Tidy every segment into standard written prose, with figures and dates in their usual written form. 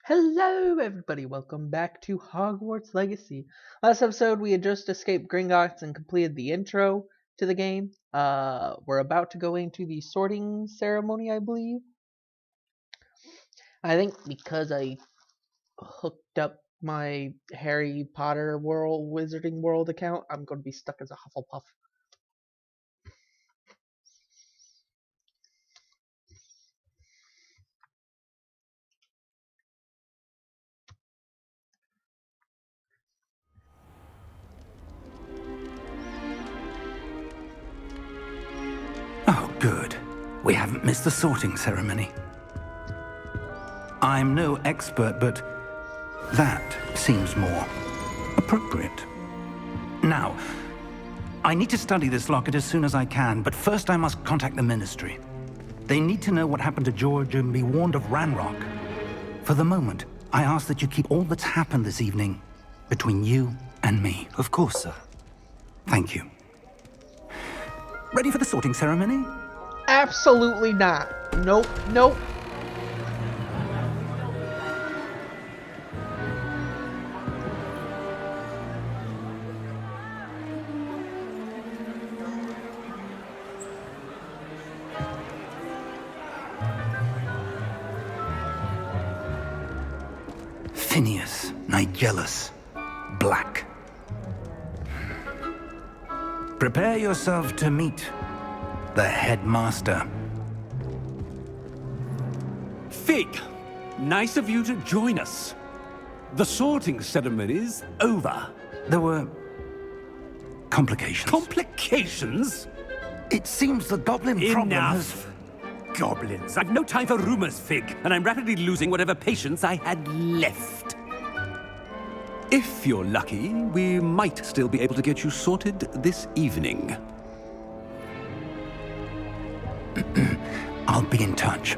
Hello, everybody. Welcome back to Hogwarts Legacy. Last episode, we had just escaped Gringotts and completed the intro to the game. We're about to go into the sorting ceremony, I believe. I think because I hooked up my Harry Potter World Wizarding World account, I'm going to be stuck as a Hufflepuff. Oh, good. We haven't missed the sorting ceremony. I'm no expert, but that seems more appropriate. Now, I need to study this locket as soon as I can, but first I must contact the Ministry. They need to know what happened to George and be warned of Ranrock. For the moment, I ask that you keep all that's happened this evening between you and me. Of course, sir. Thank you. Ready for the sorting ceremony? Absolutely not. Nope, nope. Phineas, Nigellus, Black. Prepare yourself to meet the headmaster. Fig, nice of you to join us. The sorting ceremony's over. There were complications. Complications? It seems the goblin problem has... Enough. Goblins. I've no time for rumors, Fig, and I'm rapidly losing whatever patience I had left. If you're lucky, we might still be able to get you sorted this evening. I'll be in touch.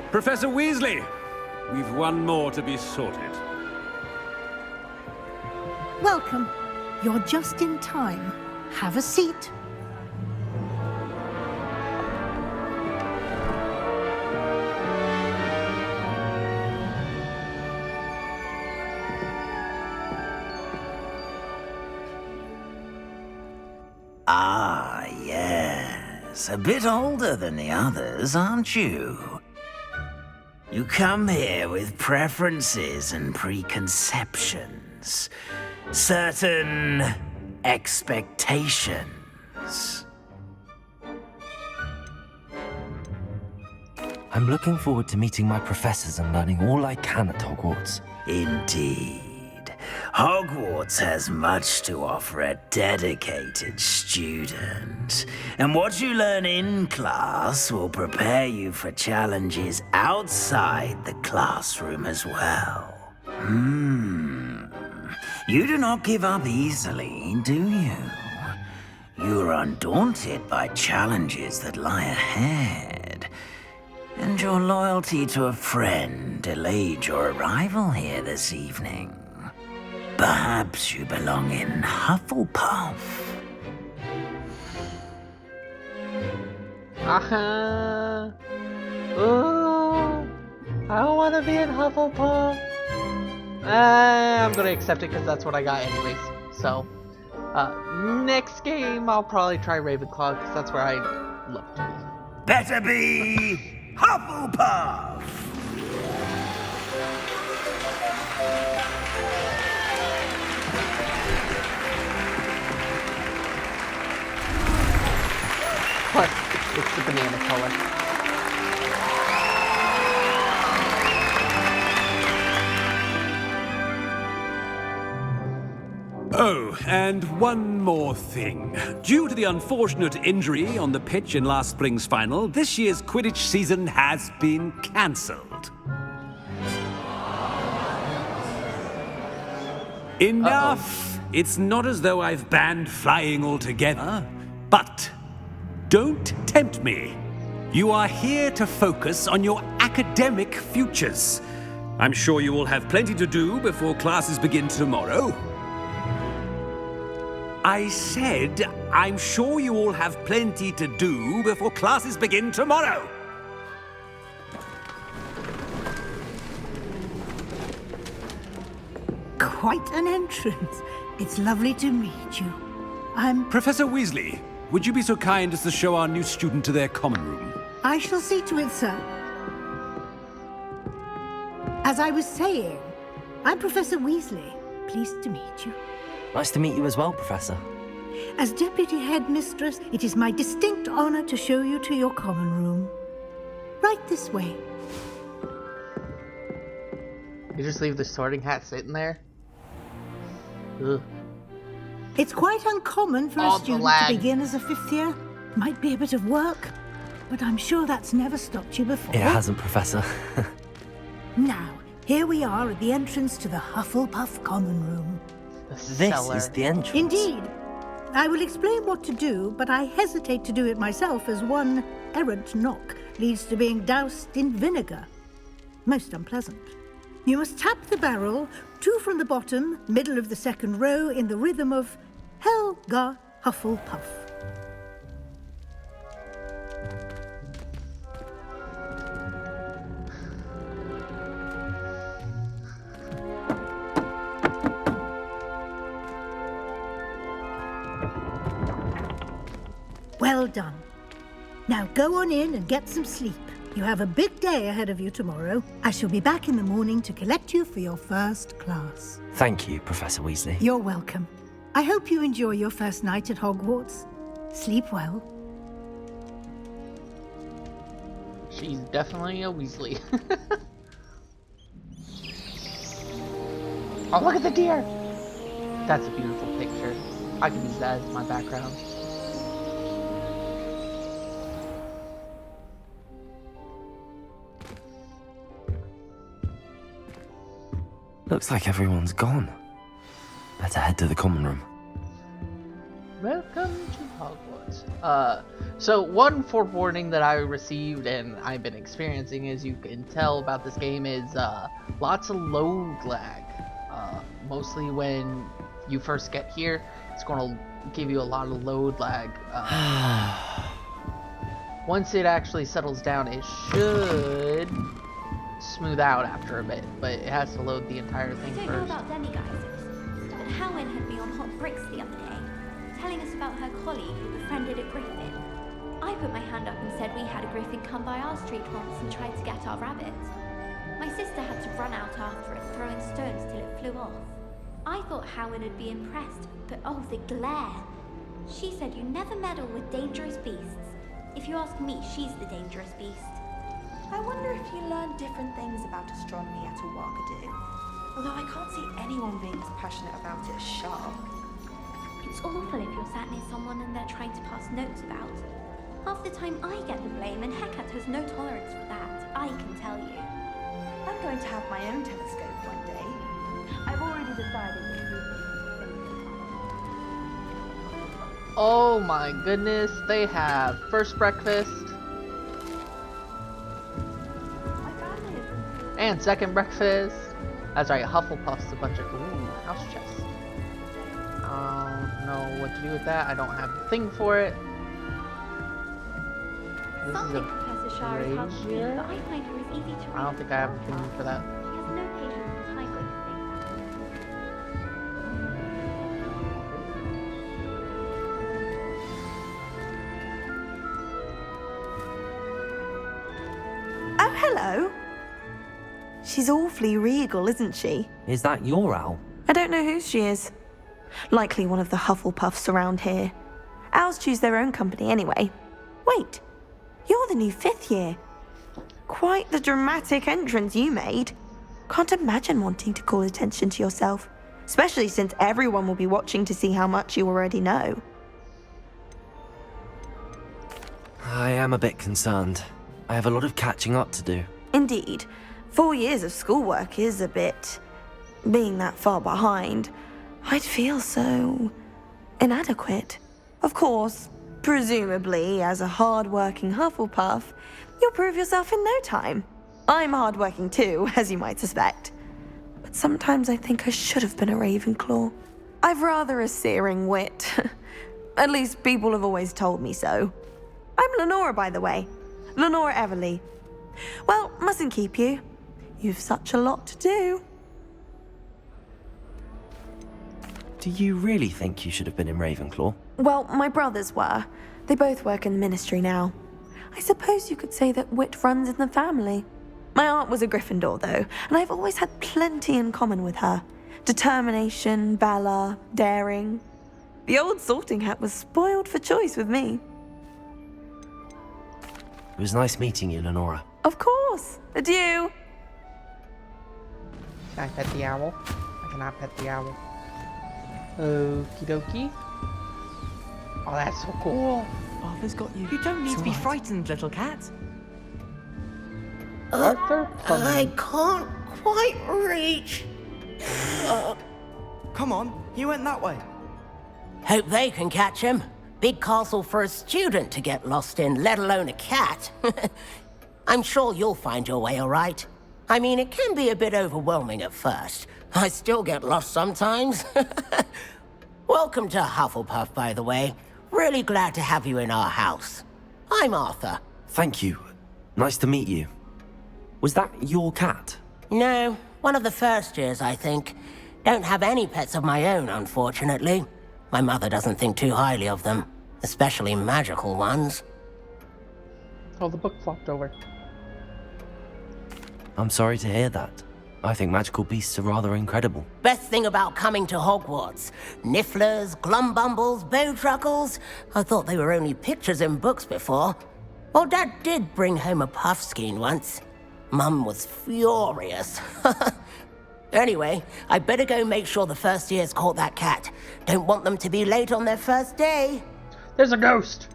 Professor Weasley, we've one more to be sorted. Welcome. You're just in time. Have a seat. Ah, yes. A bit older than the others, aren't you? You come here with preferences and preconceptions. Certain expectations. I'm looking forward to meeting my professors and learning all I can at Hogwarts. Indeed. Hogwarts has much to offer a dedicated student. And what you learn in class will prepare you for challenges outside the classroom as well. You do not give up easily, do you? You are undaunted by challenges that lie ahead. And your loyalty to a friend delayed your arrival here this evening. Perhaps you belong in Hufflepuff. Ooh, I don't want to be in Hufflepuff. I'm gonna accept it because that's what I got anyways. So, next game I'll probably try Ravenclaw because that's where I looked. Better be Hufflepuff! Plus, it's the banana color. Oh, and one more thing. Due to the unfortunate injury on the pitch in last spring's final, this year's Quidditch season has been cancelled. Enough! It's not as though I've banned flying altogether, but don't tempt me. You are here to focus on your academic futures. I'm sure you all have plenty to do before classes begin tomorrow. I said, I'm sure you all have plenty to do before classes begin tomorrow. Quite an entrance. It's lovely to meet you. Professor Weasley, would you be so kind as to show our new student to their common room? I shall see to it, sir. As I was saying, I'm Professor Weasley. Pleased to meet you. Nice to meet you as well, Professor. As Deputy Headmistress, it is my distinct honor to show you to your common room. Right this way. You just leave the sorting hat sitting there? Ugh. It's quite uncommon for a Oh, the student to lag. begin as a 5th year. Might be a bit of work, but I'm sure that's never stopped you before. It hasn't, Professor. Now, here we are at the entrance to the Hufflepuff common room. The This cellar. is the entrance. Indeed. I will explain what to do, but I hesitate to do it myself as one errant knock leads to being doused in vinegar. Most unpleasant. You must tap the barrel, 2 from the bottom, middle of the 2nd row, in the rhythm of Helga Hufflepuff. Well done. Now go on in and get some sleep. You have a big day ahead of you tomorrow. I shall be back in the morning to collect you for your first class. Thank you, Professor Weasley. You're welcome. I hope you enjoy your first night at Hogwarts. Sleep well. She's definitely a Weasley. Oh, look at the deer! That's a beautiful picture. I can use that as my background. Looks like everyone's gone. Better head to the common room. Welcome to Hogwarts. So one forewarning that I received and I've been experiencing, as you can tell about this game, is lots of load lag. Mostly when you first get here, it's going to give you a lot of load lag. Once it actually settles down, it should smooth out after a bit, but it has to load the entire thing I don't know first. about demiguises, but Howin had me on hot bricks the other day, telling us about her colleague who befriended a Griffin. I put my hand up and said we had a Griffin come by our street once and tried to get our rabbit. My sister had to run out after it, throwing stones till it flew off. I thought Howin would be impressed, but oh, the glare. She said you never meddle with dangerous beasts. If you ask me, she's the dangerous beast. I wonder if you learn different things about astronomy at a Wakadu. Although I can't see anyone being as passionate about it as Sharp. It's awful if you're sat near someone and they're trying to pass notes about. Half the time I get the blame, and Hecate has no tolerance for that, I can tell you. I'm going to have my own telescope one day. I've already decided that Oh my goodness, they have first breakfast my family is and second breakfast. That's right, Hufflepuff's a bunch of house chests. I don't know what to do with that. I don't have a thing for it. This is Something a Professor Shah is hard to read, brazier. but I find her as easy to read. I don't think I have a thing for that. She has no patience with time going to things. Oh, hello. She's awfully regal, isn't she? Is that your owl? I don't know who she is. Likely one of the Hufflepuffs around here. Owls choose their own company anyway. Wait, you're the new 5th year. Quite the dramatic entrance you made. Can't imagine wanting to call attention to yourself, especially since everyone will be watching to see how much you already know. I am a bit concerned. I have a lot of catching up to do. Indeed, 4 years of schoolwork is a bit... Being that far behind, I'd feel so... inadequate. Of course, presumably, as a hard-working Hufflepuff, you'll prove yourself in no time. I'm hardworking too, as you might suspect. But sometimes I think I should have been a Ravenclaw. I've rather a searing wit. At least people have always told me so. I'm Lenora, by the way. Lenora Everly. Well, mustn't keep you. You've such a lot to do. Do you really think you should have been in Ravenclaw? Well, my brothers were. They both work in the ministry now. I suppose you could say that wit runs in the family. My aunt was a Gryffindor, though, and I've always had plenty in common with her. Determination, valor, daring. The old sorting hat was spoiled for choice with me. It was nice meeting you, Lenora. Of course. Adieu. Can I pet the owl? I cannot pet the owl. Okie dokie. Oh, that's so cool. Arthur's got you. You don't need to be frightened, little cat. Arthur I can't quite reach. Come on, you went that way. Hope they can catch him. Big castle for a student to get lost in, let alone a cat. I'm sure you'll find your way all right. I mean, it can be a bit overwhelming at first. I still get lost sometimes. Welcome to Hufflepuff, by the way. Really glad to have you in our house. I'm Arthur. Thank you. Nice to meet you. Was that your cat? No, one of the first years, I think. Don't have any pets of my own, unfortunately. My mother doesn't think too highly of them, especially magical ones. Oh, the book flopped over. I'm sorry to hear that. I think magical beasts are rather incredible. Best thing about coming to Hogwarts. Nifflers, Glumbumbles, Bowtruckles. I thought they were only pictures in books before. Well, Dad did bring home a Puffskein once. Mum was furious. Anyway, I better go make sure the first years caught that cat. Don't want them to be late on their first day. There's a ghost!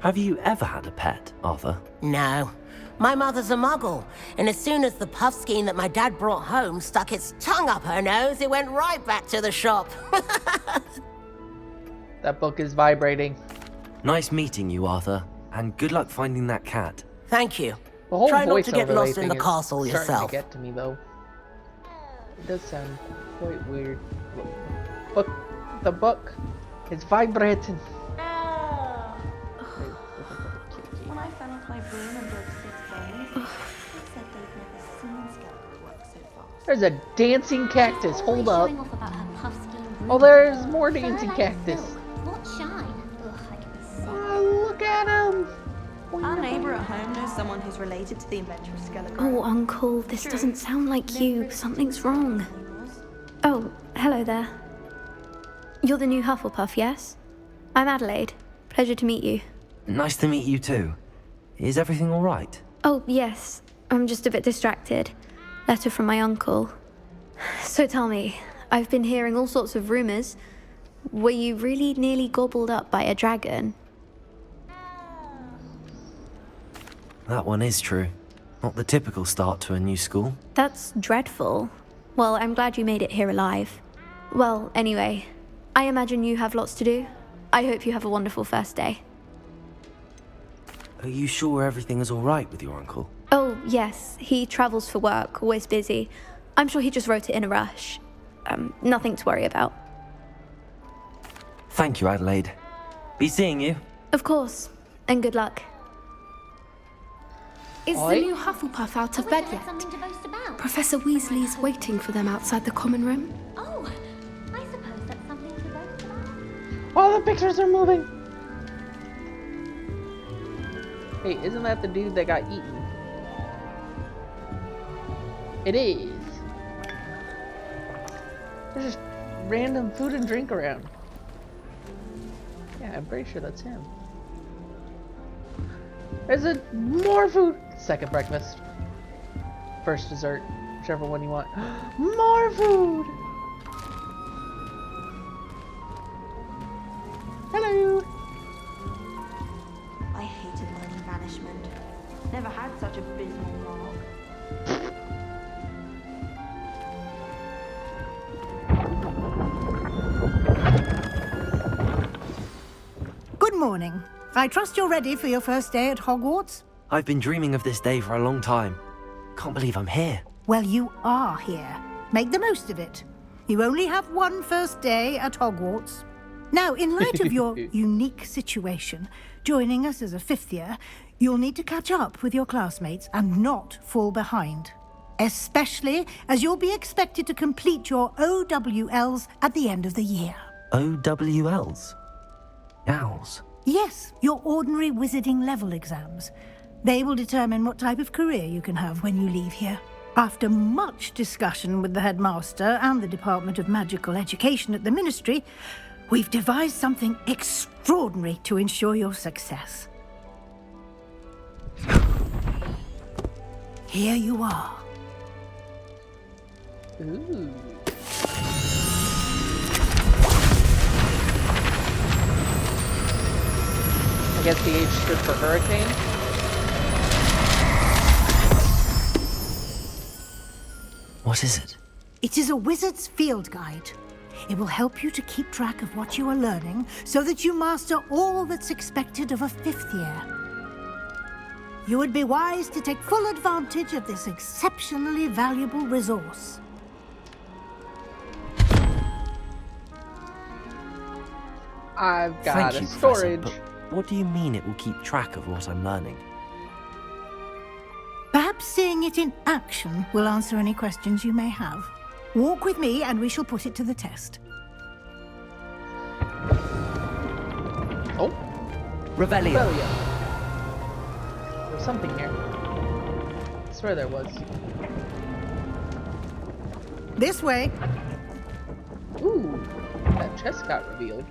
Have you ever had a pet, Arthur? No. My mother's a muggle, and as soon as the Puffskein that my dad brought home stuck its tongue up her nose, it went right back to the shop. That book is vibrating. Nice meeting you, Arthur. And good luck finding that cat. Thank you. The whole Try not voice to get overlay lost in thing the is castle starting yourself. to get to me, though. It does sound quite weird. Look, the book is vibrating. When I fell off my broom and broke 6 bones, they said they'd never seen Skeletor work so fast. There's a dancing cactus. Hold up. Showing off about her Puffskein Oh, ruby. there's more dancing Fur like cactus. silk. What shine? Ugh, I can be sick. Oh, look at him. Our neighbour at home knows someone who's related to the inventor of Skeletor. Oh, Uncle, this doesn't sound like you. Something's wrong. Oh, hello there. You're the new Hufflepuff, yes? I'm Adelaide. Pleasure to meet you. Nice to meet you too. Is everything all right? Oh, yes. I'm just a bit distracted. Letter from my uncle. So tell me, I've been hearing all sorts of rumors. Were you really nearly gobbled up by a dragon? That one is true. Not the typical start to a new school. That's dreadful. Well, I'm glad you made it here alive. Well, anyway, I imagine you have lots to do. I hope you have a wonderful first day. Are you sure everything is all right with your uncle? Oh, yes. He travels for work, always busy. I'm sure he just wrote it in a rush. Nothing to worry about. Thank you, Adelaide. Be seeing you. Of course. And good luck. Is Oi. the new Hufflepuff out of I bed wish I had yet? something to boast about. Professor Weasley's waiting for them outside the common room. Oh, I suppose that's something to boast about. Oh, the pictures are moving. Hey, isn't that the dude that got eaten? It is. There's just random food and drink around. Yeah, I'm pretty sure that's him. There's more food. Second breakfast. First dessert. Whichever one you want. More food! Hello! I hated learning banishment. Never had such abysmal mark. Good morning. I trust you're ready for your first day at Hogwarts. I've been dreaming of this day for a long time. Can't believe I'm here. Well, you are here. Make the most of it. You only have one first day at Hogwarts. Now, in light of your unique situation, joining us as a fifth year, you'll need to catch up with your classmates and not fall behind. Especially as you'll be expected to complete your OWLs at the end of the year. OWLs? Owls? Yes, your ordinary wizarding level exams. They will determine what type of career you can have when you leave here. After much discussion with the headmaster and the Department of Magical Education at the Ministry, we've devised something extraordinary to ensure your success. Here you are. Ooh. I guess the H stood for hurricane. What is it? It is a wizard's field guide. It will help you to keep track of what you are learning so that you master all that's expected of a fifth year. You would be wise to take full advantage of this exceptionally valuable resource. I've got Thank a you, storage. Professor, but what do you mean it will keep track of what I'm learning? Perhaps seeing it in action will answer any questions you may have. Walk with me and we shall put it to the test. Oh. Revelio. Revelio. There's something here. I swear there was. This way. Ooh, that chest got revealed.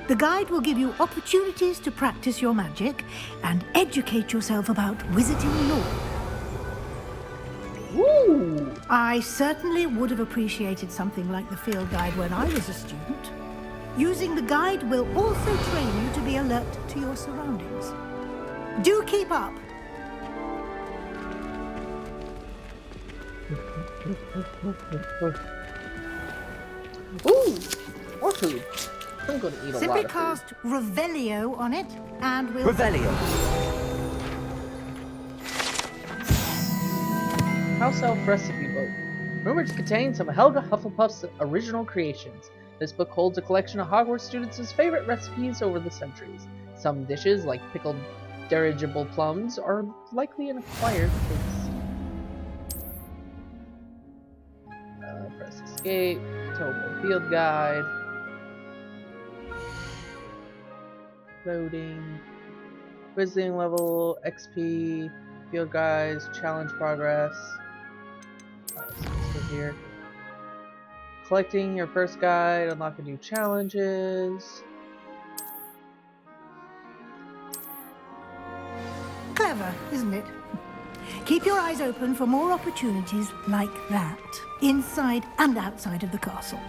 The guide will give you opportunities to practice your magic and educate yourself about wizarding lore. Woo! I certainly would have appreciated something like the field guide when I was a student. Using the guide will also train you to be alert to your surroundings. Do keep up. Ooh, more food. I'm going to eat a Simply lot of cast food. Revelio on it, and we'll... Revelio. House Elf Recipe Book. Rumored to contain some of Helga Hufflepuff's original creations. This book holds a collection of Hogwarts students' favorite recipes over the centuries. Some dishes, like pickled dirigible plums, are likely an acquired taste. Press escape. Total field guide. Loading. Wizarding level, XP, field guides, challenge progress. Here. Collecting your first guide, unlocking new challenges. Clever, isn't it? Keep your eyes open for more opportunities like that, inside and outside of the castle.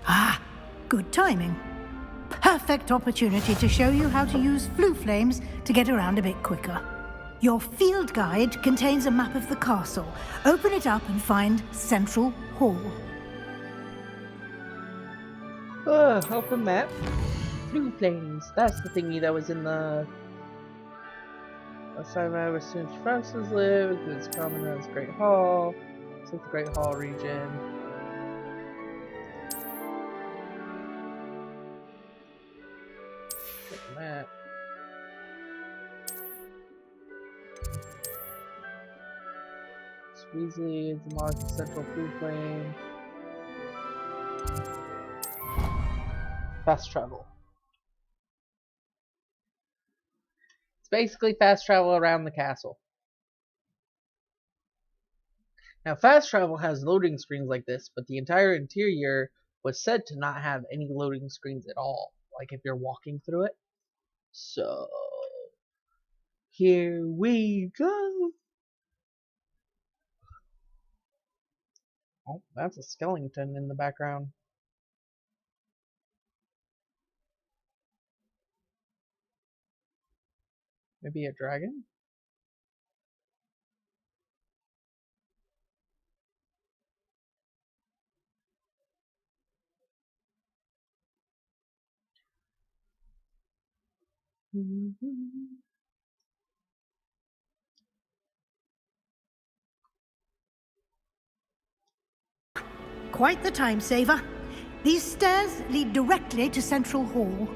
Ah, good timing. Perfect opportunity to show you how to use flue flames to get around a bit quicker. Your field guide contains a map of the castle. Open it up and find Central Hall. Open map. Blue flames. That's the thingy that was in the... Last time I was soon Francis lived. It's common as Great Hall. It's the Great Hall region. Map. Weasley is the mark of Central Blue Flame. Fast travel. It's basically fast travel around the castle. Now, fast travel has loading screens like this, but the entire interior was said to not have any loading screens at all, like if you're walking through it. So, here we go. Oh, that's a skeleton in the background. Maybe a dragon? Quite the time saver. These stairs lead directly to Central Hall.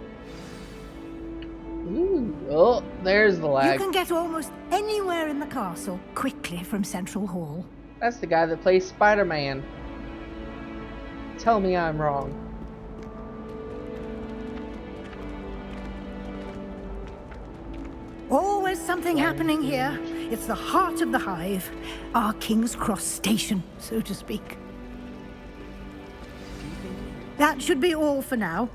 Ooh, oh, there's the lag. You can get almost anywhere in the castle quickly from Central Hall. That's the guy that plays Spider-Man. Tell me I'm wrong. Always something happening here. It's the heart of the hive. Our King's Cross station, so to speak. That should be all for now.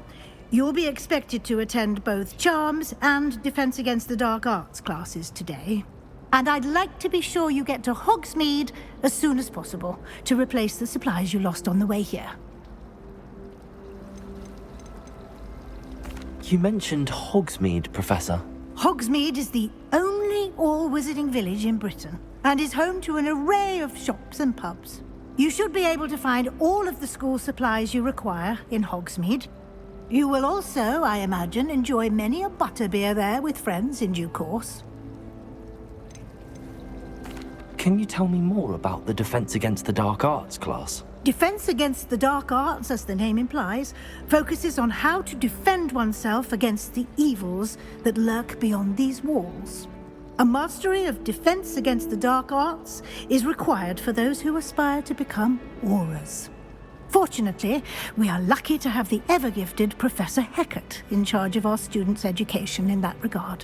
You'll be expected to attend both Charms and Defense Against the Dark Arts classes today. And I'd like to be sure you get to Hogsmeade as soon as possible to replace the supplies you lost on the way here. You mentioned Hogsmeade, Professor. Hogsmeade is the only all-wizarding village in Britain and is home to an array of shops and pubs. You should be able to find all of the school supplies you require in Hogsmeade. You will also, I imagine, enjoy many a butterbeer there with friends in due course. Can you tell me more about the Defense Against the Dark Arts class? Defense Against the Dark Arts, as the name implies, focuses on how to defend oneself against the evils that lurk beyond these walls. A mastery of Defense Against the Dark Arts is required for those who aspire to become Aurors. Fortunately, we are lucky to have the ever-gifted Professor Hecat in charge of our students' education in that regard.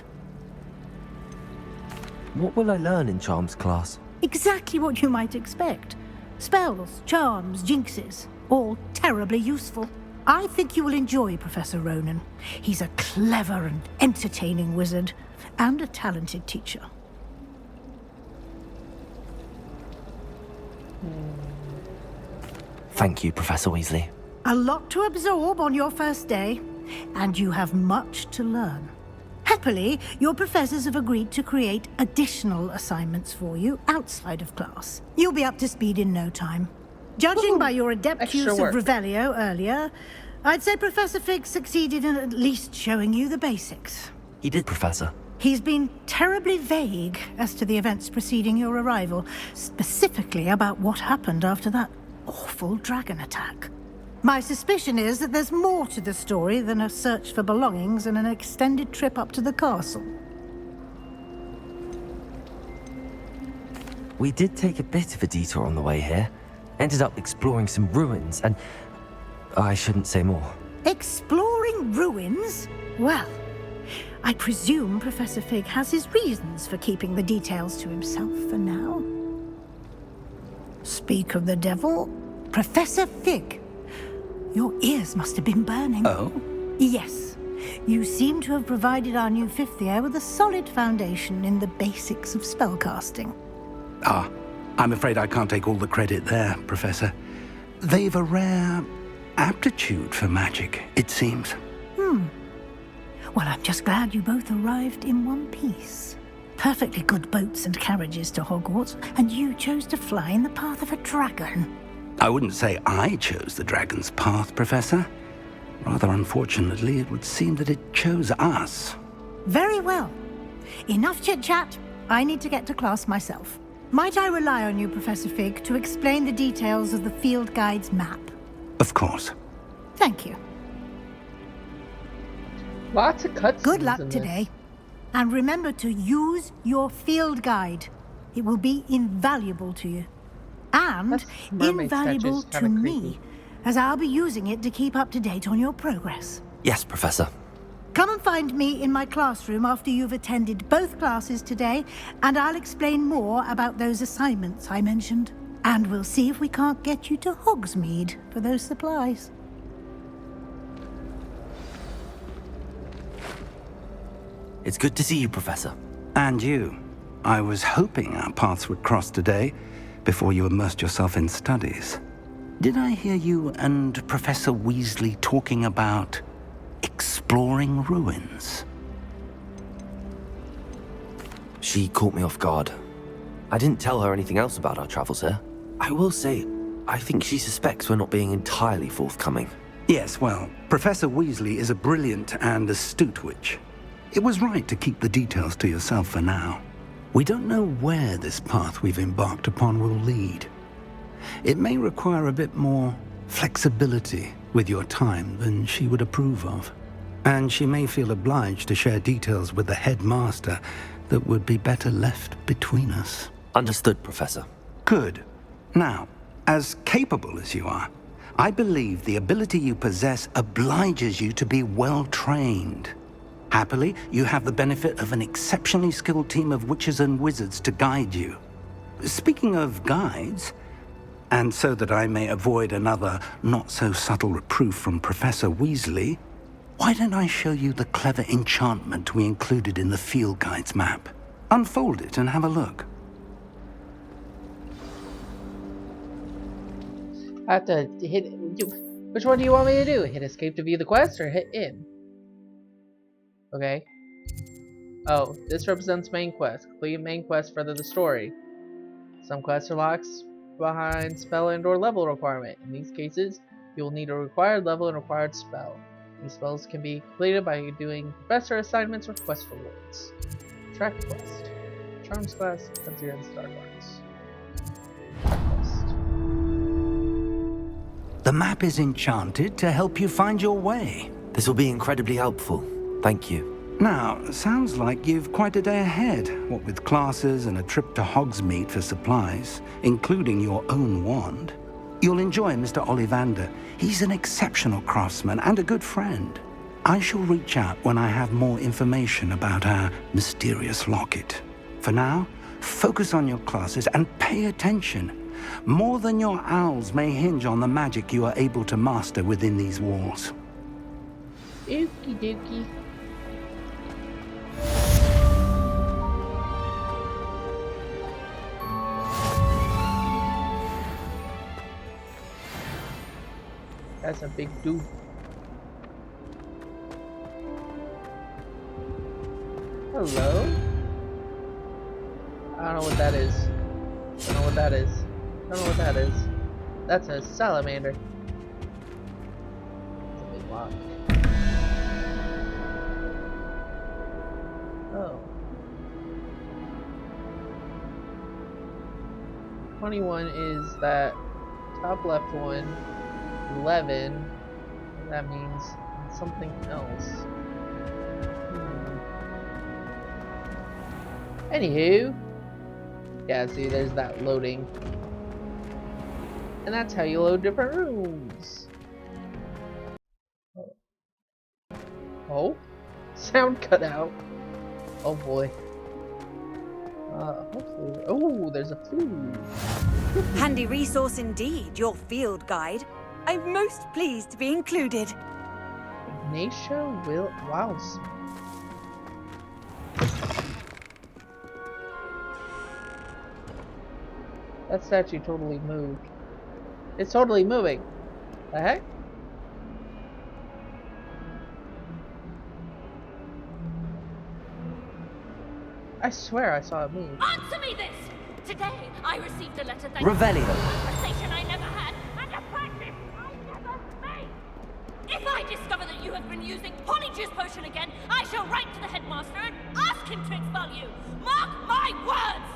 What will I learn in Charms class? Exactly what you might expect. Spells, charms, jinxes, all terribly useful. I think you will enjoy Professor Ronan. He's a clever and entertaining wizard, and a talented teacher. Thank you, Professor Weasley. A lot to absorb on your first day, and you have much to learn. Happily, your professors have agreed to create additional assignments for you outside of class. You'll be up to speed in no time. Judging by your adept extra use work. of Revelio earlier, I'd say Professor Fig succeeded in at least showing you the basics. He did, Professor. He's been terribly vague as to the events preceding your arrival, specifically about what happened after that awful dragon attack. My suspicion is that there's more to the story than a search for belongings and an extended trip up to the castle. We did take a bit of a detour on the way here. Ended up exploring some ruins, and I shouldn't say more. Exploring ruins? Well, I presume Professor Fig has his reasons for keeping the details to himself for now. Speak of the devil, Professor Fig. Your ears must have been burning. Oh? Yes. You seem to have provided our new fifth year with a solid foundation in the basics of spellcasting. Ah, I'm afraid I can't take all the credit there, Professor. They've a rare aptitude for magic, it seems. Well, I'm just glad you both arrived in one piece. Perfectly good boats and carriages to Hogwarts, and you chose to fly in the path of a dragon. I wouldn't say I chose the dragon's path, Professor. Rather unfortunately, it would seem that it chose us. Very well. Enough chit-chat. I need to get to class myself. Might I rely on you, Professor Fig, to explain the details of the field guide's map? Of course. Thank you. Lots of cutscenes. Good luck in today. this. And remember to use your field guide. It will be invaluable to you. And That's mermaid invaluable statues, to kinda me, creepy. as I'll be using it to keep up to date on your progress. Yes, Professor. Come and find me in my classroom after you've attended both classes today, and I'll explain more about those assignments I mentioned. And we'll see if we can't get you to Hogsmeade for those supplies. It's good to see you, Professor. And you. I was hoping our paths would cross today, before you immersed yourself in studies. Did I hear you and Professor Weasley talking about exploring ruins? She caught me off guard. I didn't tell her anything else about our travels here. I will say, I think she suspects we're not being entirely forthcoming. Yes, well, Professor Weasley is a brilliant and astute witch. It was right to keep the details to yourself for now. We don't know where this path we've embarked upon will lead. It may require a bit more flexibility with your time than she would approve of. And she may feel obliged to share details with the headmaster that would be better left between us. Understood, Professor. Good. Now, as capable as you are, I believe the ability you possess obliges you to be well trained. Happily, you have the benefit of an exceptionally skilled team of witches and wizards to guide you. Speaking of guides, and so that I may avoid another not-so-subtle reproof from Professor Weasley, why don't I show you the clever enchantment we included in the field guide's map? Unfold it and have a look. I have to hit... Which one do you want me to do? Hit escape to view the quest or hit in? Okay. Oh, this represents main quest. Complete main quest, further the story. Some quests are locked behind spell and or level requirement. In these cases, you will need a required level and required spell. These spells can be completed by doing professor assignments or quest rewards. Track quest. Charms class, Frontier and Star Guards. Quest. The map is enchanted to help you find your way. This will be incredibly helpful. Thank you. Now, sounds like you've quite a day ahead, what with classes and a trip to Hogsmeade for supplies, including your own wand. You'll enjoy Mr. Ollivander. He's an exceptional craftsman and a good friend. I shall reach out when I have more information about our mysterious locket. For now, focus on your classes and pay attention. More than your owls may hinge on the magic you are able to master within these walls. Okie dokie. That's a big dude. Hello? I don't know what that is. Don't know what that is. Don't know what that is. That's a salamander. It's a big lock. Oh. 21 is that top left one. 11. That means something else. Anywho. Yeah, see, there's that loading. And that's how you load different rooms. Oh? Sound cut out. Oh boy. Hopefully. Oh, there's a food. Handy resource indeed, your field guide. I'm most pleased to be included. Ignatia will. Wow. That statue totally moved. It's totally moving. The heck? I swear I saw it move. Answer me this! Today, I received a letter thanking Revelio. you for a conversation I never had and a practice I never made. If I discover that you have been using Polyjuice Potion again, I shall write to the headmaster and ask him to expel you. Mark my words!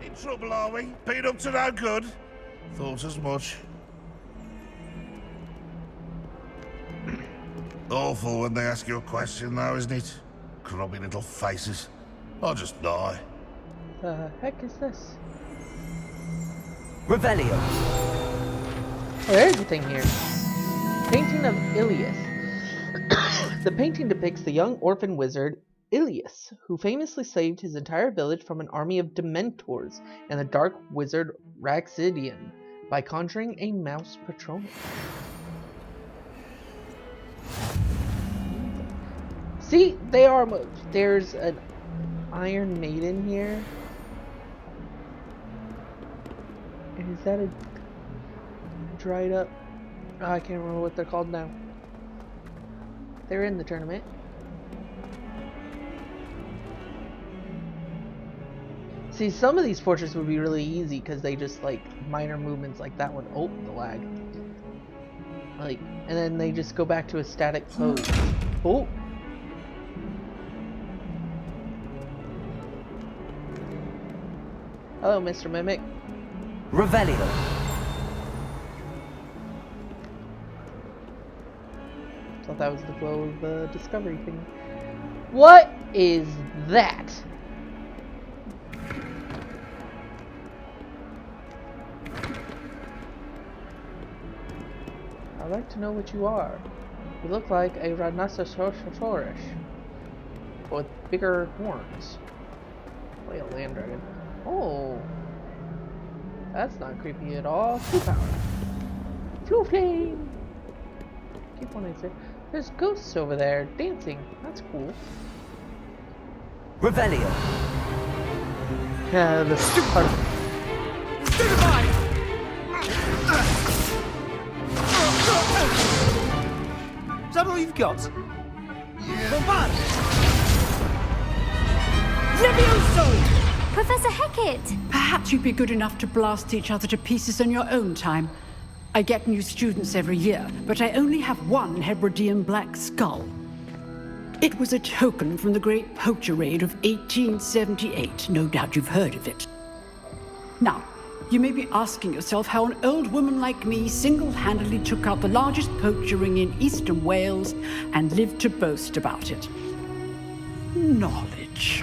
In trouble, are we? Been up to no good? Thought as much. Awful when they ask you a question, though, isn't it? Grubby little faces. I'll just die. The heck is this? Revelio. Oh, there's a thing here. Painting of Ilias. The painting depicts the young orphan wizard Ilias, who famously saved his entire village from an army of Dementors and the dark wizard Raxidian by conjuring a mouse patronus. See, they are moved. There's an Iron Maiden here. And is that a dried up? Oh, I can't remember what they're called now. They're in the tournament. See, some of these portraits would be really easy because they just like minor movements like that one. Oh, the lag. Like, and then they just go back to a static pose. Oh! Hello, Mr. Mimic. Revelio. Thought that was the glow of the discovery thing. What is that? I'd like to know what you are. You look like a rhinoceros with bigger horns. Like a land dragon. Oh, that's not creepy at all. Flu power. Flu flame. Keep wanting to say. There's ghosts over there dancing. That's cool. Revelio. Yeah, the stupid part. Is that all you've got? Levioso! Professor Hecat! Perhaps you'd be good enough to blast each other to pieces in your own time. I get new students every year, but I only have one Hebridean black skull. It was a token from the Great Poacher Raid of 1878. No doubt you've heard of it. Now, you may be asking yourself how an old woman like me single-handedly took out the largest poacher ring in eastern Wales and lived to boast about it. Knowledge.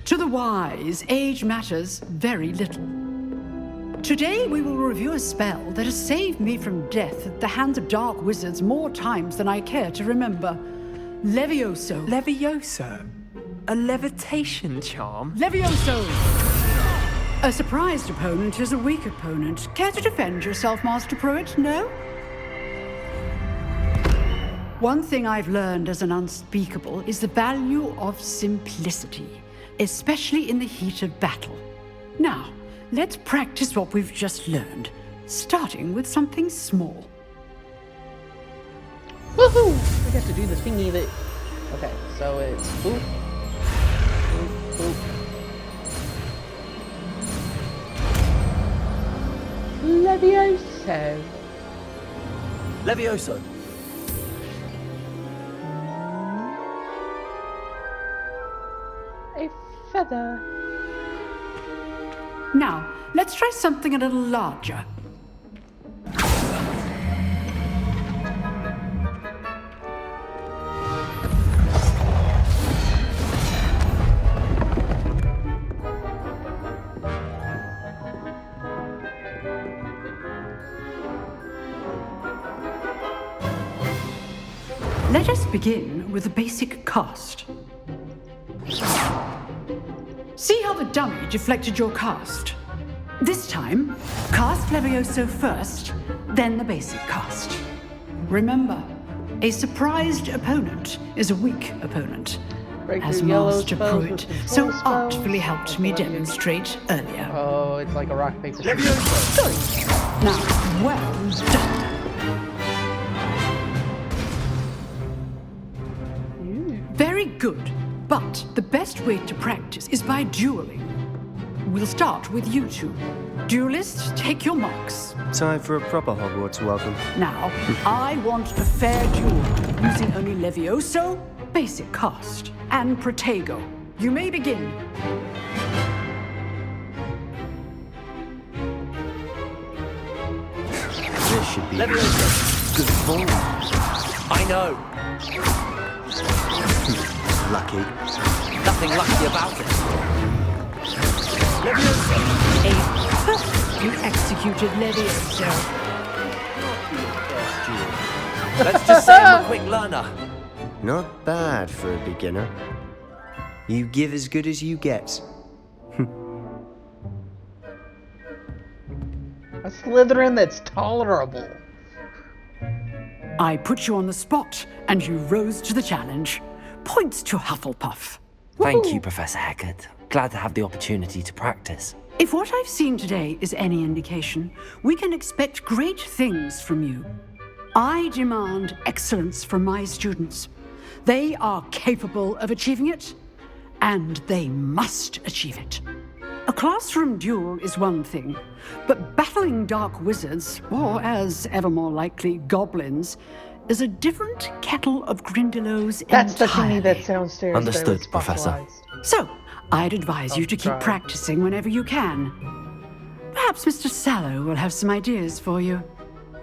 To the wise, age matters very little. Today we will review a spell that has saved me from death at the hands of dark wizards more times than I care to remember. Levioso. Levioso? A levitation charm? Levioso! A surprised opponent is a weak opponent. Care to defend yourself, Master Pruitt? No? One thing I've learned as an unspeakable is the value of simplicity, especially in the heat of battle. Now, let's practice what we've just learned, starting with something small. Woohoo! I get to do the thingy that... Okay, so it's... Boop. Boop, boop. Levioso. Levioso. A feather. Now, let's try something a little larger. Let us begin with the basic cast. See how the dummy deflected your cast? This time, cast Levioso first, then the basic cast. Remember, a surprised opponent is a weak opponent, as Master Pruitt so artfully helped me demonstrate earlier. Oh, it's like a rock, paper, scissors. Good. Now, well done. Very good, but the best way to practice is by dueling. We'll start with you two. Duelists, take your marks. Time for a proper Hogwarts welcome. Now, I want a fair duel, using only Levioso, basic cast, and Protego. You may begin. This should be Levioso. Good form. I know. lucky. Nothing lucky about it. Levioso. A perfectly executed Levioso. Let's just say I'm a quick learner. Not bad for a beginner. You give as good as you get. A Slytherin that's tolerable. I put you on the spot, and you rose to the challenge. Points to Hufflepuff. Thank you, Professor Hecat. Glad to have the opportunity to practice. If what I've seen today is any indication, we can expect great things from you. I demand excellence from my students. They are capable of achieving it, and they must achieve it. A classroom duel is one thing, but battling dark wizards, or as ever more likely, goblins, is a different kettle of Grindylows That's the entirely. thingy that's downstairs. Understood, that was Professor. fossilized. So, I'd advise you to keep try. practicing whenever you can. Perhaps Mr. Sallow will have some ideas for you.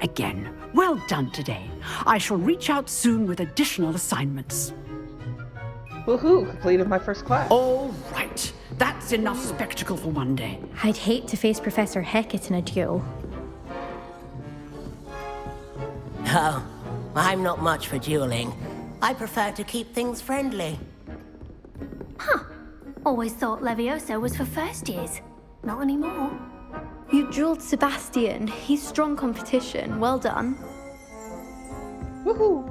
Again, well done today. I shall reach out soon with additional assignments. Woohoo! Completed my first class. All right. That's enough spectacle for one day. I'd hate to face Professor Hecat in a duel. Oh, I'm not much for dueling. I prefer to keep things friendly. Huh. Always thought Leviosa was for first years. Not anymore. You dueled Sebastian. He's strong competition. Well done. Woohoo!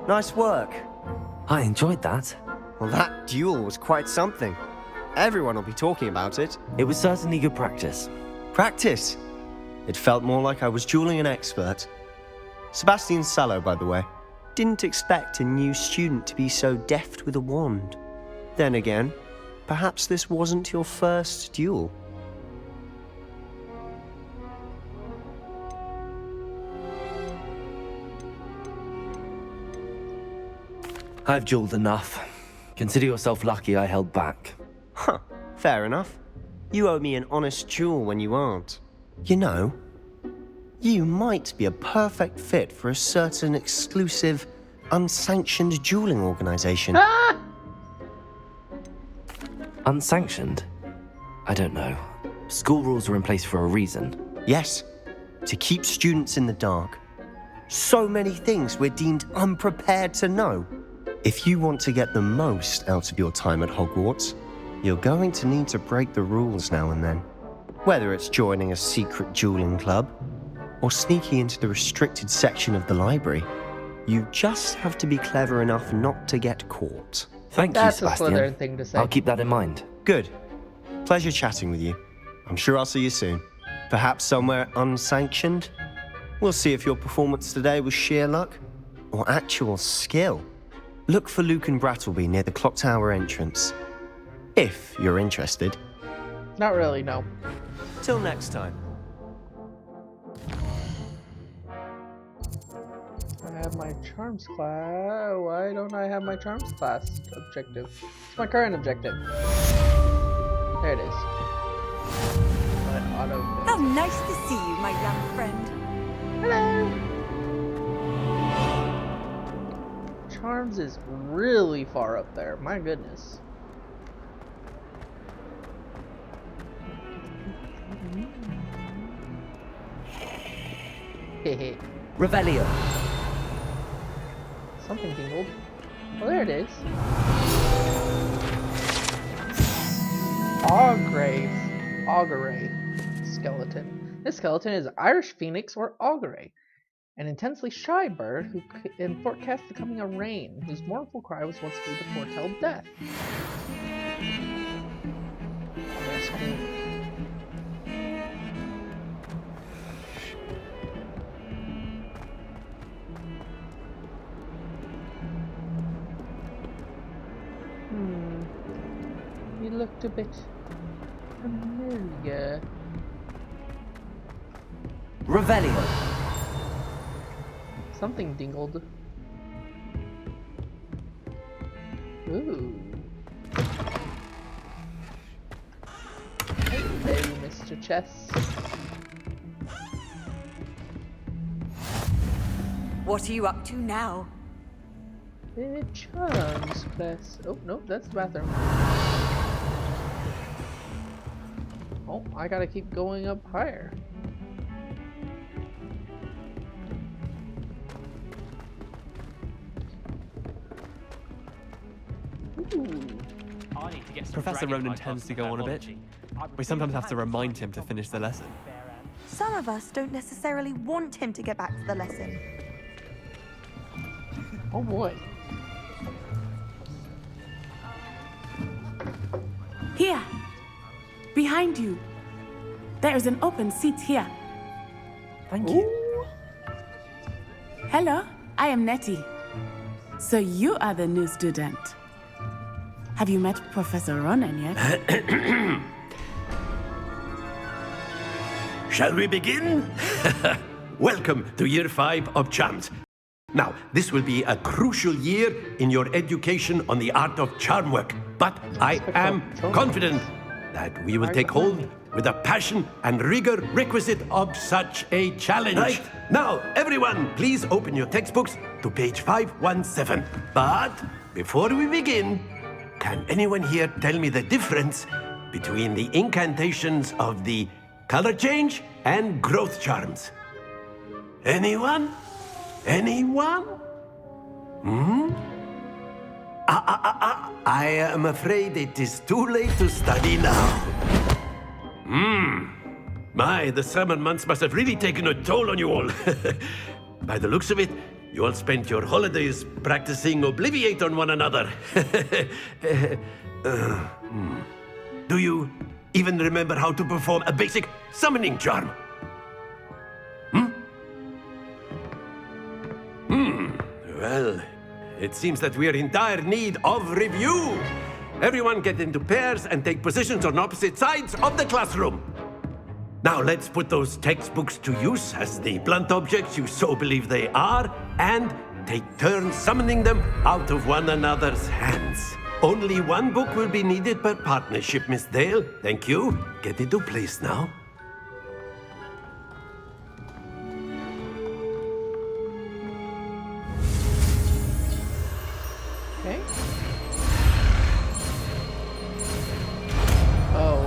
Nice work. I enjoyed that. Well, that duel was quite something. Everyone will be talking about it. It was certainly good practice. Practice? It felt more like I was dueling an expert. Sebastian Sallow, by the way. Didn't expect a new student to be so deft with a wand. Then again, perhaps this wasn't your first duel. I've dueled enough. Consider yourself lucky I held back. Huh, fair enough. You owe me an honest duel when you aren't. You know, you might be a perfect fit for a certain exclusive, unsanctioned dueling organization. Ah! Unsanctioned? I don't know. School rules are in place for a reason. Yes, to keep students in the dark. So many things we're deemed unprepared to know. If you want to get the most out of your time at Hogwarts, you're going to need to break the rules now and then. Whether it's joining a secret dueling club, or sneaking into the restricted section of the library, you just have to be clever enough not to get caught. Thank you, Sebastian. That's a Slytherin thing to say. I'll keep that in mind. Good. Pleasure chatting with you. I'm sure I'll see you soon. Perhaps somewhere unsanctioned? We'll see if your performance today was sheer luck or actual skill. Look for Luke and Brattleby near the clock tower entrance. If you're interested. Not really, no. Till next time. I have my charms class. Why don't I have my charms class objective? It's my current objective. There it is. How nice to see you, my young friend. Hello. Charms is really far up there. My goodness. Hehe. Revelio. Something tingled. Oh, there it is. Auguray skeleton. This skeleton is Irish phoenix or auguray, an intensely shy bird who can forecast the coming of rain, whose mournful cry was once believed to foretell death. That's cool. You looked a bit familiar. Revelio. Something dingled. Ooh. Hello, Mr. Chess. What are you up to now? The charms class. Oh, no, that's the bathroom. Oh, I gotta keep going up higher. Professor Ronan tends to go on a bit. We sometimes have to remind him to finish the lesson. Some of us don't necessarily want him to get back to the lesson. Oh boy. Here! Behind you! There is an open seat here. Thank you. Hello, I am Nettie. So you are the new student. Have you met Professor Ronan yet? Shall we begin? Welcome to Year 5 of Charms. Now, this will be a crucial year in your education on the art of charm work, but I am confident that we will take hold with the passion and rigor requisite of such a challenge. Right. Now, everyone, please open your textbooks to page 517. But before we begin, can anyone here tell me the difference between the incantations of the color change and growth charms? Anyone? Anyone? I am afraid it is too late to study now. My, the summer months must have really taken a toll on you all. By the looks of it, you all spent your holidays practicing Obliviate on one another. Do you even remember how to perform a basic summoning charm? Well, it seems that we are in dire need of review. Everyone get into pairs and take positions on opposite sides of the classroom. Now let's put those textbooks to use as the blunt objects you so believe they are, and take turns summoning them out of one another's hands. Only one book will be needed per partnership, Miss Dale. Thank you. Get into place now. Okay. Oh,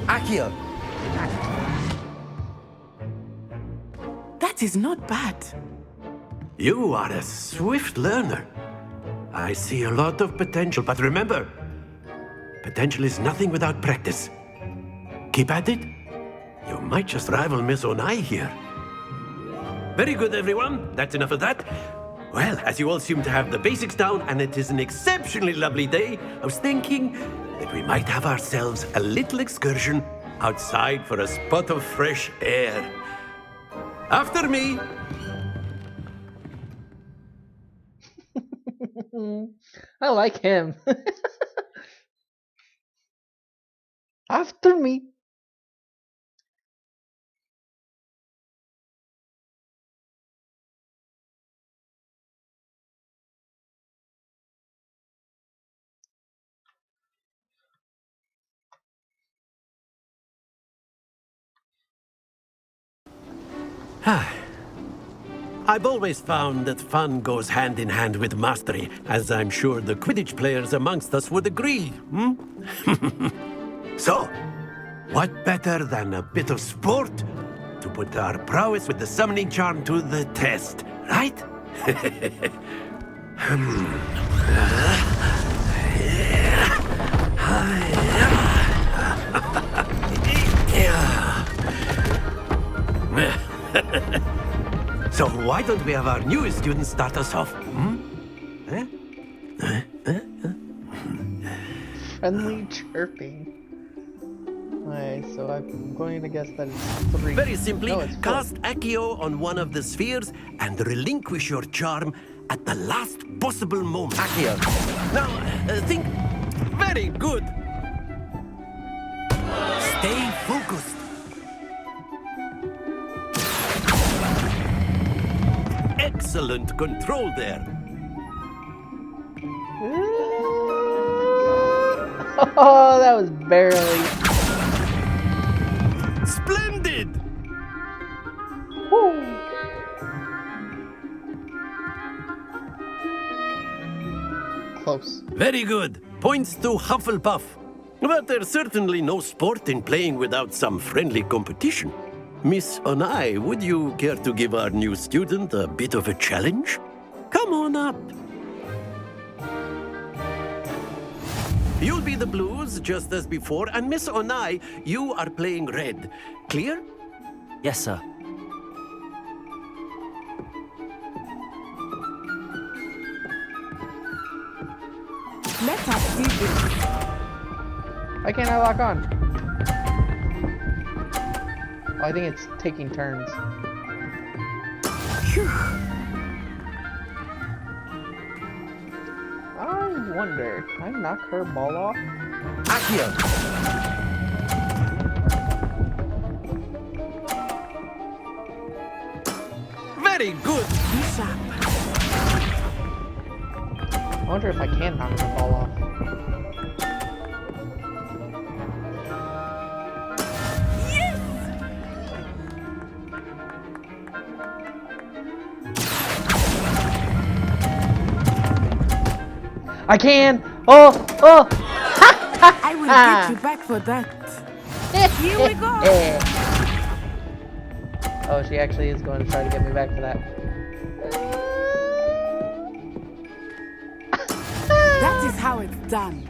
Accio. That is not bad. You are a swift learner. I see a lot of potential, but remember, potential is nothing without practice. Keep at it. You might just rival Miss Onai here. Very good, everyone. That's enough of that. Well, as you all seem to have the basics down, and it is an exceptionally lovely day, I was thinking that we might have ourselves a little excursion outside for a spot of fresh air. After me. I like him. After me. I've always found that fun goes hand in hand with mastery, as I'm sure the Quidditch players amongst us would agree. So, what better than a bit of sport to put our prowess with the summoning charm to the test, right? So why don't we have our newest student start us off? Friendly chirping. Alright, so I'm going to guess that it's 3. Very simply, no, it's 4. cast Accio on one of the spheres and relinquish your charm at the last possible moment. Accio. Now, think. Very good. Stay focused. Excellent control there. Oh, that was barely. Splendid! Woo. Close. Very good. Points to Hufflepuff. But there's certainly no sport in playing without some friendly competition. Miss Onai, would you care to give our new student a bit of a challenge? Come on up. You'll be the blues, just as before, and Miss Onai, you are playing red. Clear? Yes, sir. Let us do this. Why can't I lock on? Oh, I think it's taking turns. Phew. wonder, can I knock her ball off? Accio! Very good! I wonder if I can knock her ball off. I can! Oh! Oh! I will get you back for that. Here we go! Oh, she actually is going to try to get me back for that. That is how it's done.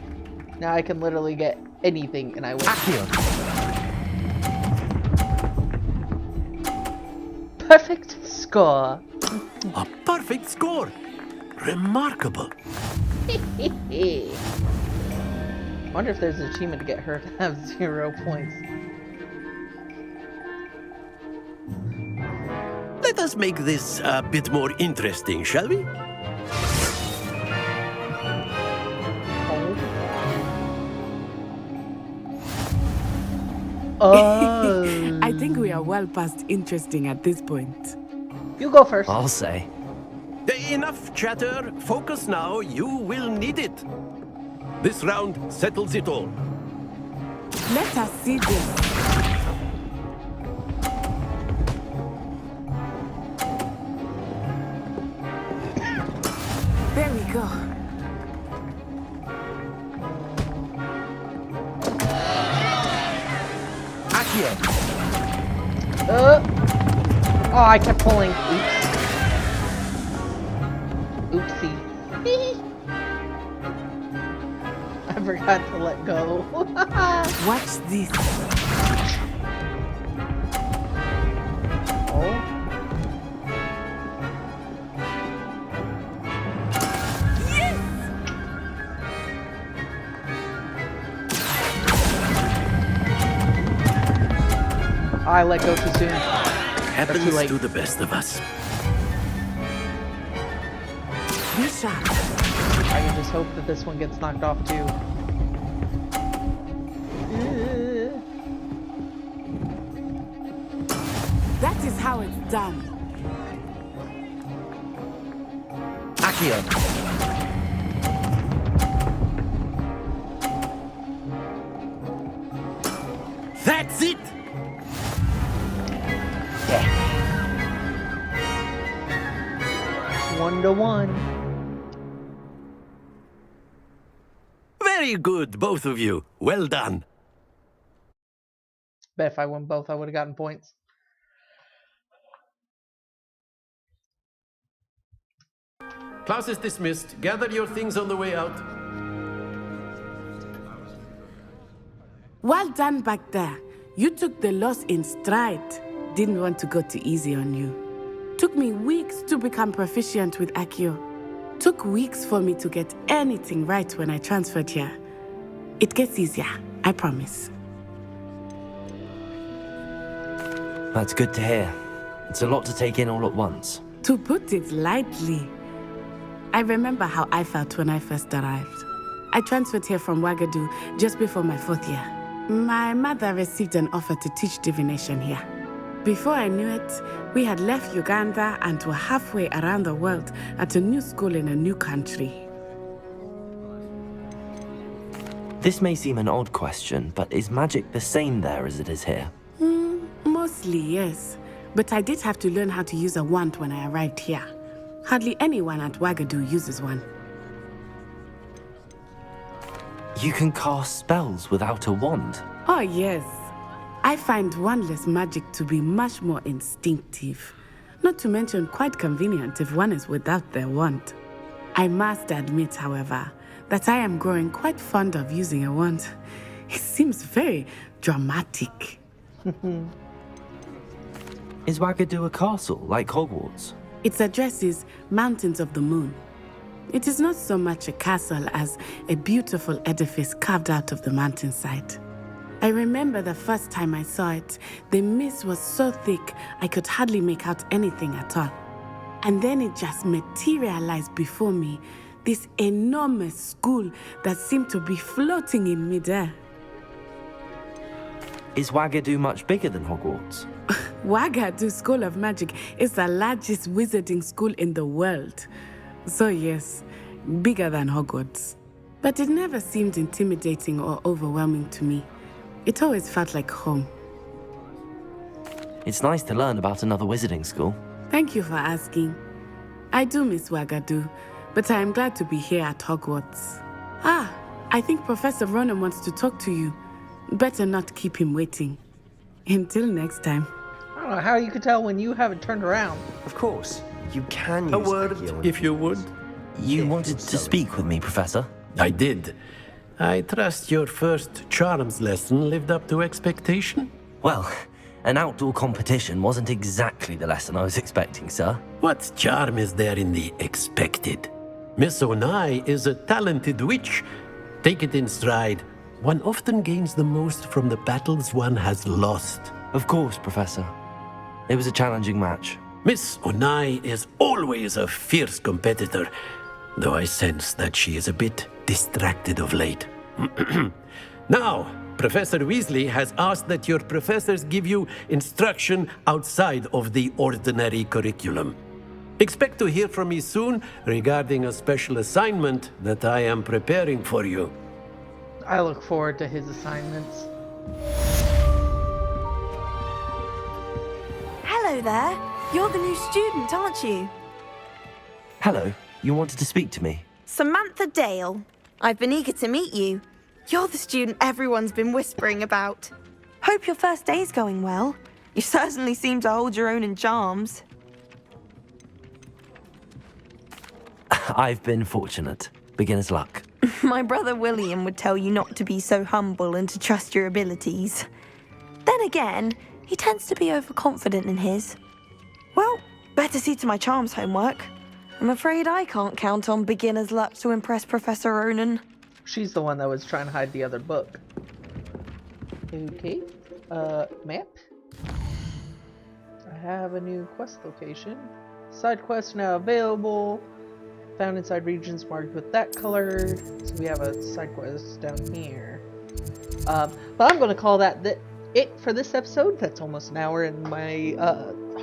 Now I can literally get anything and I win. Perfect score. A perfect score! Remarkable! Wonder if there's an achievement to get her to have 0 points. Let us make this a bit more interesting, shall we? Oh. I think we are well past interesting at this point. You go first. I'll say. Enough chatter. Focus now. You will need it. This round settles it all. Let us see this. There we go. Accio. Oh, I kept pulling. Oops. Oopsie. I forgot to let go. Watch this. Oh. Yes! I let go too soon. Happens too late. to the best of us. Bishop. I can just hope that this one gets knocked off too. That is how it's done. Accio. That's it! Yeah. 1-1. Very good, both of you. Well done. Bet if I won both, I would have gotten points. Class is dismissed. Gather your things on the way out. Well done back there. You took the loss in stride. Didn't want to go too easy on you. Took me weeks to become proficient with Accio. Took weeks for me to get anything right when I transferred here. It gets easier, I promise. That's good to hear. It's a lot to take in all at once. To put it lightly, I remember how I felt when I first arrived. I transferred here from Ouagadougou just before my 4th year. My mother received an offer to teach divination here. Before I knew it, we had left Uganda and were halfway around the world at a new school in a new country. This may seem an odd question, but is magic the same there as it is here? Mostly, yes. But I did have to learn how to use a wand when I arrived here. Hardly anyone at Ouagadougou uses one. You can cast spells without a wand? Oh, yes. I find wandless magic to be much more instinctive. Not to mention quite convenient if one is without their wand. I must admit, however, that I am growing quite fond of using a wand. It seems very dramatic. Is Ouagadougou a castle, like Hogwarts? Its address is Mountains of the Moon. It is not so much a castle as a beautiful edifice carved out of the mountainside. I remember the first time I saw it, the mist was so thick I could hardly make out anything at all. And then it just materialized before me, this enormous school that seemed to be floating in midair. Is Wagadu much bigger than Hogwarts? Wagadu School of Magic is the largest wizarding school in the world. So yes, bigger than Hogwarts. But it never seemed intimidating or overwhelming to me. It always felt like home. It's nice to learn about another wizarding school. Thank you for asking. I do miss Wagadu, but I am glad to be here at Hogwarts. Ah, I think Professor Ronan wants to talk to you. Better not keep him waiting. Until next time. I don't know how you could tell when you haven't turned around. Of course, you can A use word, Accio if you would. You wanted to speak with me, Professor? I did. I trust your first charms lesson lived up to expectation? Well, an outdoor competition wasn't exactly the lesson I was expecting, sir. What charm is there in the expected? Miss Onai is a talented witch. Take it in stride. One often gains the most from the battles one has lost. Of course, Professor. It was a challenging match. Miss Onai is always a fierce competitor, though I sense that she is a bit distracted of late. Now, Professor Weasley has asked that your professors give you instruction outside of the ordinary curriculum. Expect to hear from me soon regarding a special assignment that I am preparing for you. I look forward to his assignments. Hello there. You're the new student, aren't you? Hello, you wanted to speak to me? Samantha Dale. I've been eager to meet you. You're the student everyone's been whispering about. Hope your first day's going well. You certainly seem to hold your own in charms. I've been fortunate. Beginner's luck. My brother William would tell you not to be so humble and to trust your abilities. Then again, he tends to be overconfident in his. Well, better see to my charms homework. I'm afraid I can't count on beginner's luck to impress Professor Ronan. She's the one that was trying to hide the other book. Okay. Map. I have a new quest location. Side quests now available. Found inside regions marked with that color. So we have a side quest down here. But I'm going to call that it for this episode. That's almost an hour, and my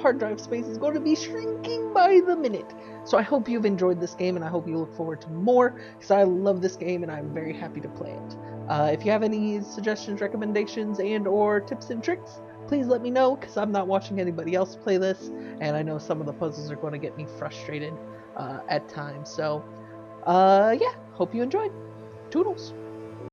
hard drive space is going to be shrinking by the minute. So I hope you've enjoyed this game, and I hope you look forward to more, because I love this game and I'm very happy to play it. If you have any suggestions, recommendations, and or tips and tricks, please let me know, because I'm not watching anybody else play this, and I know some of the puzzles are going to get me frustrated at times. So yeah, hope you enjoyed. Toodles!